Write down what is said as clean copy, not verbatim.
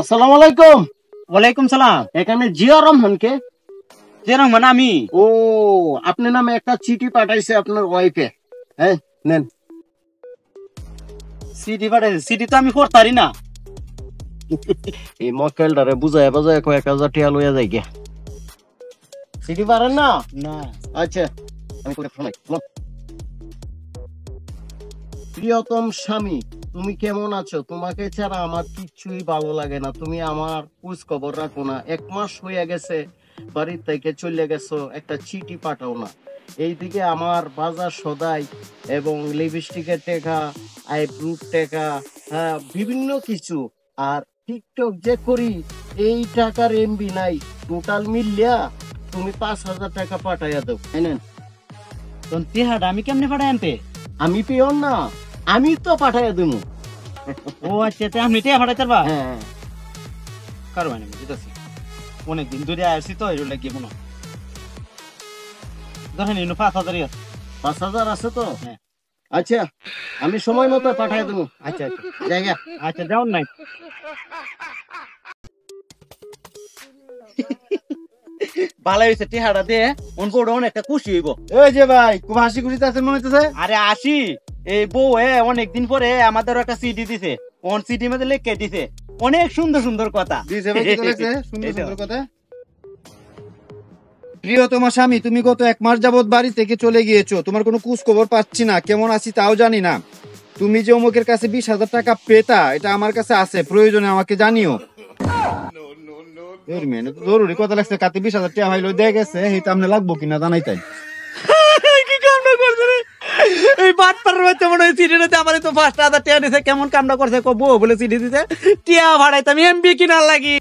আসসালামু আলাইকুম। ওয়ালাইকুম সালাম। এখানে জিয়া রহমান কে? জিয়া রহমান আমি। ও, আপনার নামে একটা চিঠি পাঠাইছে আপনার ওয়াইফে। হ্যাঁ, নেন। সিডি পাঠাইছে, সিডি তো আমি করতারি না। এই মক্কেলটারে বুঝায় বাজায় কয়েক হাজার টাকা লইয়া যাই গে। চিঠি পারেন না? না। আচ্ছা, আমি করে ফোনাই। প্রিয়তম স্বামী, তুমি কেমন আছো? তোমাকে ছাড়া আমার কিচ্ছুই ভালো লাগে না। তুমি আমার খোঁজ খবর রাখো না। 1 মাস হয়ে গেছে বাড়ির থেকে চলে গেছো, একটা চিঠি পাঠাও না। এইদিকে আমার বাজার সদাই এবং লিপস্টিকের টাকা, আইব্রুর টাকা, হ্যাঁ বিভিন্ন কিছু। আর টিকটক যে করি, এই টাকার এমবি নাই। টোটাল মিলিয়া তুমি 5,000 টাকা পাঠাইয়া দাও। এনেন। তোর টিহাটা আমি কেমনে পাঠাই আনতে? আমি পেও না, আমি তো পাঠাইয়া দেবো। ও আচ্ছা, তে আপনি টিহা পাঠাইতে পারবা? হ্যাঁ, কারো মানে বুঝতেছি, অনেকদিন ধরে আসছি তো এর লাগে মনে ধরেন 5,000 আছে। 5,000 আছে তো? হ্যাঁ। আচ্ছা, আমি সময় মতো পাঠাই দেবো। আচ্ছা আচ্ছা জায়গা। আচ্ছা, যাওন নাই। ভালো হয়েছে, টিহাটা দিয়ে অন বড় অনেকটা খুশি হইব। এই যে ভাই, খুব হাসি খুশিতে আছেন মনে হচ্ছে। আরে আসি, এই বউ অনেকদিন পরে আমাদের একটা সিডি দিছে, ওন সিডি মধ্যে লিখে দিছে অনেক সুন্দর সুন্দর কথা দিছে ভাই, কি লাগছে? সুন্দর সুন্দর কথা। প্রিয়তমা স্বামী, তুমি গত 1 মাস যাবত বাড়ি থেকে চলে গিয়েছো। তোমার কোনো খোঁজ খবর পাচ্ছি না, কেমন আছি তাও জানি না। তুমি যে অমুকের কাছে 20,000 টাকা পেতা, এটা আমার কাছে আছে, প্রয়োজনে আমাকে জানিও। জরুরি কথা লাগছে, কাতে 20,000 টাকা ভাইলো দিয়ে গেছে, এটা আপনি লাগবো কিনা জানাই তাই। কি কামনা করছে রে? এই বাটপার রয়েছে মনে হয় সিডিতে আমারে তো 5,000 টাকা দিছে, কেমন কামনা করছে বউ বলে সিডি দিছে, টিয়া ভাড়াইতাম এমবি কিনার লাগি।